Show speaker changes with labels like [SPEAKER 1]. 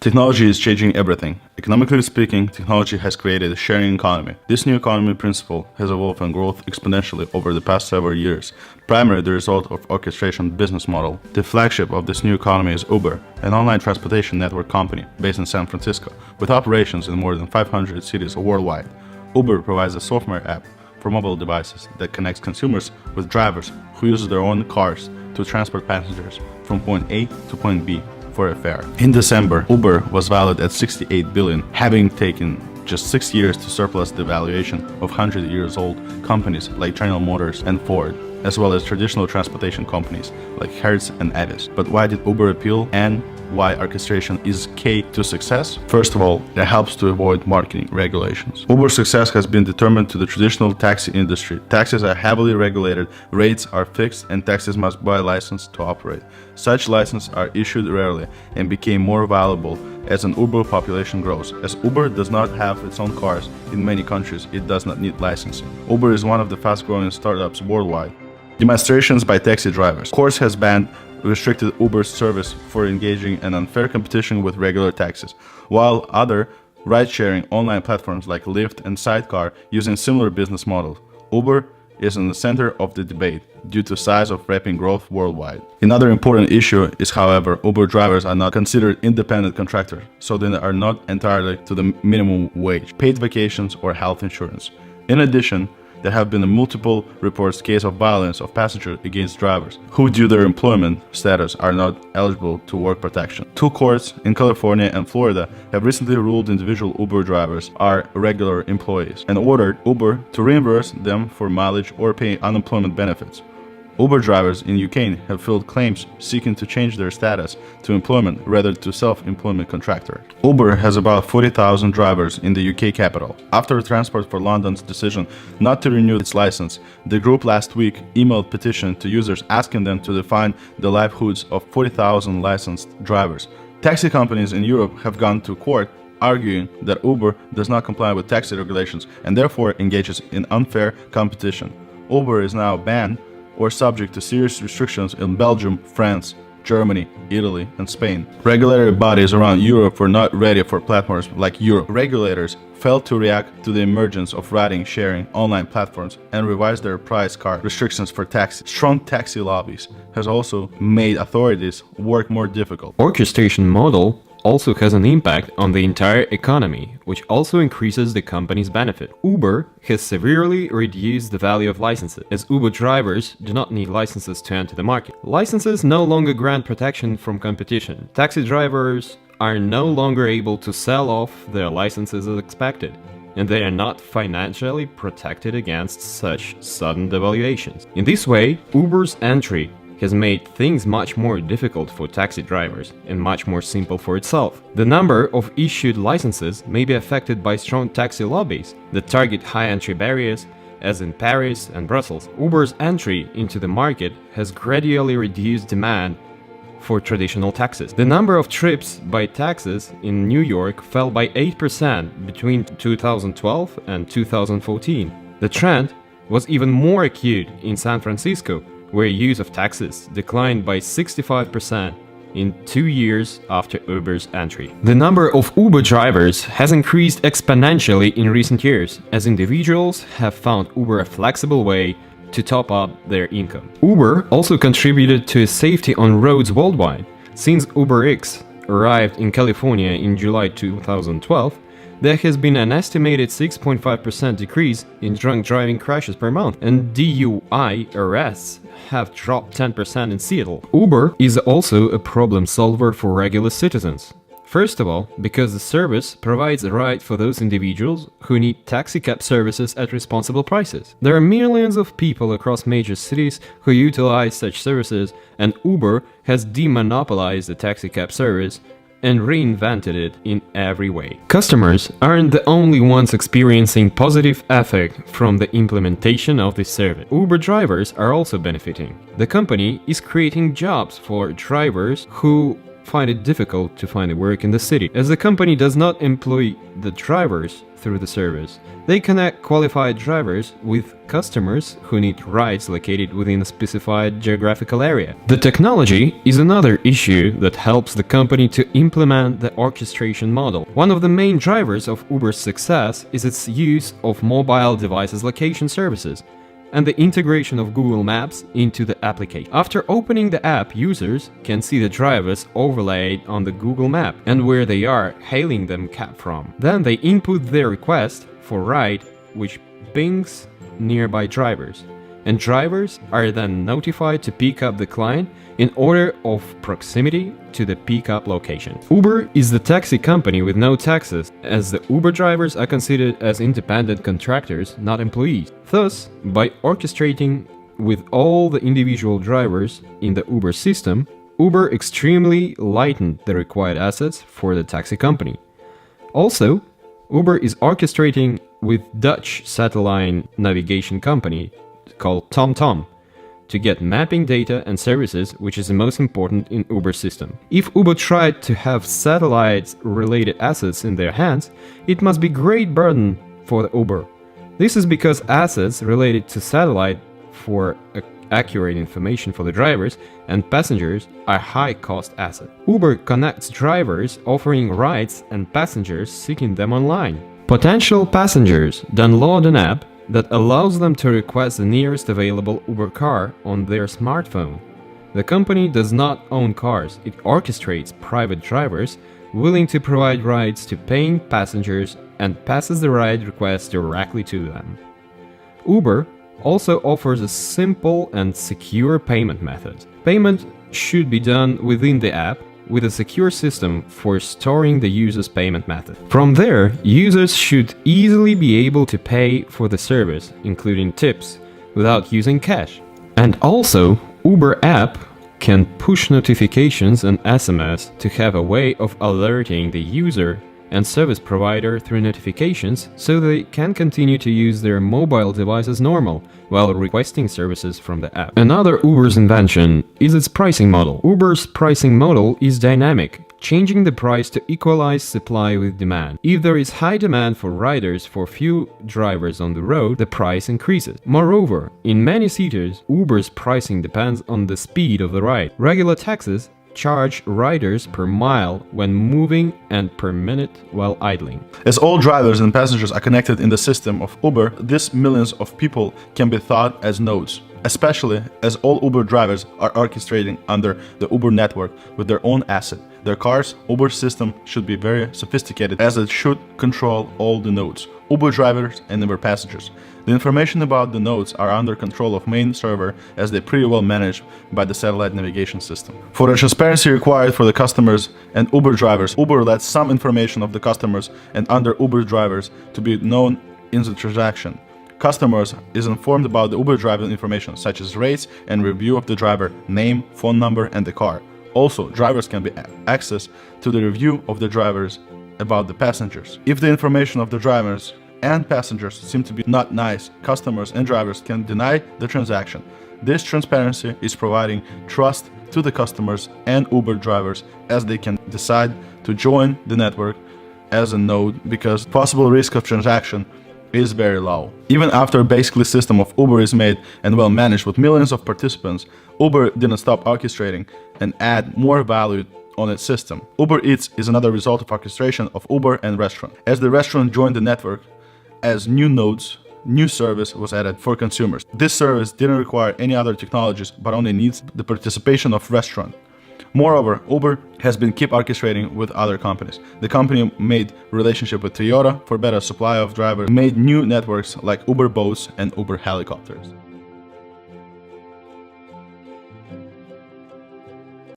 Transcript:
[SPEAKER 1] Technology is changing everything. Economically speaking, technology has created a sharing economy. This new economy principle has evolved and grown exponentially over the past several years, primarily the result of orchestration business model. The flagship of this new economy is Uber, an online transportation network company based in San Francisco, with operations in more than 500 cities worldwide. Uber provides a software app for mobile devices that connects consumers with drivers who use their own cars to transport passengers from point A to point B for a fare. In December, Uber was valued at $68 billion, having taken just 6 years to surpass the valuation of 100-year-old companies like General Motors and Ford, as well as traditional transportation companies like Hertz and Avis. But why did Uber appeal, and why orchestration is key to success? First of all, it helps to avoid marketing regulations. Uber's success has been determined to the traditional taxi industry. Taxis are heavily regulated, rates are fixed, and taxis must buy a license to operate. Such licenses are issued rarely and became more valuable as an Uber population grows. As Uber does not have its own cars in many countries, it does not need licensing. Uber is one of the fast-growing startups worldwide. Demonstrations by taxi drivers. Courts has banned restricted Uber's service for engaging in unfair competition with regular taxis, while other ride-sharing online platforms like Lyft and Sidecar using similar business models. Uber is in the center of the debate due to size of rapid growth worldwide. Another important issue is, however, Uber drivers are not considered independent contractors, so they are not entirely to the minimum wage, paid vacations, or health insurance. In addition, there have been multiple reports cases of violence of passengers against drivers who, due to their employment status, are not eligible to work protection. Two courts in California and Florida have recently ruled individual Uber drivers are regular employees and ordered Uber to reimburse them for mileage or pay unemployment benefits. Uber drivers in UK have filed claims seeking to change their status to employment rather to self-employment contractor. Uber has about 40,000 drivers in the UK capital. After Transport for London's decision not to renew its license, the group last week emailed petition to users asking them to define the livelihoods of 40,000 licensed drivers. Taxi companies in Europe have gone to court arguing that Uber does not comply with taxi regulations and therefore engages in unfair competition. Uber is now banned or subject to serious restrictions in Belgium, France, Germany, Italy, and Spain. Regulatory bodies around Europe were not ready for platforms like Europe. Regulators failed to react to the emergence of riding-sharing online platforms and revised their price card restrictions for taxis. Strong taxi lobbies has also made authorities work more difficult.
[SPEAKER 2] Orchestration model also has an impact on the entire economy, which also increases the company's benefit. Uber has severely reduced the value of licenses, as Uber drivers do not need licenses to enter the market. Licenses no longer grant protection from competition. Taxi drivers are no longer able to sell off their licenses as expected, and they are not financially protected against such sudden devaluations. In this way, Uber's entry has made things much more difficult for taxi drivers and much more simple for itself. The number of issued licenses may be affected by strong taxi lobbies that target high entry barriers, as in Paris and Brussels. Uber's entry into the market has gradually reduced demand for traditional taxis. The number of trips by taxis in New York fell by 8% between 2012 and 2014. The trend was even more acute in San Francisco, where use of taxis declined by 65% in 2 years after Uber's entry. The number of Uber drivers has increased exponentially in recent years, as individuals have found Uber a flexible way to top up their income. Uber also contributed to safety on roads worldwide. Since UberX arrived in California in July 2012, there has been an estimated 6.5% decrease in drunk driving crashes per month, and DUI arrests have dropped 10% in Seattle. Uber is also a problem solver for regular citizens. First of all, because the service provides a ride for those individuals who need taxicab services at responsible prices. There are millions of people across major cities who utilize such services, and Uber has demonopolized the taxicab service and reinvented it in every way. Customers aren't the only ones experiencing positive effect from the implementation of this service. Uber drivers are also benefiting. The company is creating jobs for drivers who find it difficult to find work in the city, as the company does not employ the drivers through the service. They connect qualified drivers with customers who need rides located within a specified geographical area. The technology is another issue that helps the company to implement the orchestration model. One of the main drivers of Uber's success is its use of mobile devices location services and the integration of Google Maps into the application. After opening the app, users can see the drivers overlaid on the Google Map and where they are hailing them cab from. Then they input their request for ride, which pings nearby drivers, and drivers are then notified to pick up the client in order of proximity to the pickup location. Uber is the taxi company with no taxes, as the Uber drivers are considered as independent contractors, not employees. Thus, by orchestrating with all the individual drivers in the Uber system, Uber extremely lightened the required assets for the taxi company. Also, Uber is orchestrating with Dutch satellite navigation company called TomTom to get mapping data and services, which is the most important in Uber's system. If Uber tried to have satellites-related assets in their hands, it must be great burden for the Uber. This is because assets related to satellite for accurate information for the drivers and passengers are high-cost assets. Uber connects drivers offering rides and passengers seeking them online. Potential passengers download an app that allows them to request the nearest available Uber car on their smartphone. The company does not own cars, it orchestrates private drivers willing to provide rides to paying passengers and passes the ride request directly to them. Uber also offers a simple and secure payment method. Payment should be done within the app with a secure system for storing the user's payment method. From there, users should easily be able to pay for the service, including tips, without using cash. And also, Uber app can push notifications and SMS to have a way of alerting the user and service provider through notifications so they can continue to use their mobile device as normal while requesting services from the app. Another Uber's invention is its pricing model. Uber's pricing model is dynamic, changing the price to equalize supply with demand. If there is high demand for riders for few drivers on the road, the price increases. Moreover, in many cities, Uber's pricing depends on the speed of the ride. Regular taxis charge riders per mile when moving and per minute while idling.
[SPEAKER 1] As all drivers and passengers are connected in the system of Uber, these millions of people can be thought as nodes, especially as all Uber drivers are orchestrating under the Uber network with their own asset. Their cars, Uber's system should be very sophisticated as it should control all the nodes, Uber drivers and Uber passengers. The information about the nodes are under control of main server as they pretty well managed by the satellite navigation system. For the transparency required for the customers and Uber drivers, Uber lets some information of the customers and under Uber drivers to be known in the transaction. Customers is informed about the Uber driver information such as rates and review of the driver, name, phone number and the car. Also, drivers can be access to the review of the drivers about the passengers. If the information of the drivers and passengers seem to be not nice, customers and drivers can deny the transaction. This transparency is providing trust to the customers and Uber drivers as they can decide to join the network as a node because possible risk of transaction is very low. Even after a basic system of Uber is made and well managed with millions of participants, Uber didn't stop orchestrating and add more value on its system. Uber Eats is another result of orchestration of Uber and restaurant. As the restaurant joined the network, as new nodes, new service was added for consumers. This service didn't require any other technologies, but only needs the participation of restaurant. Moreover, Uber has been keep orchestrating with other companies. The company made relationship with Toyota for better supply of drivers, made new networks like Uber Boats and Uber Helicopters.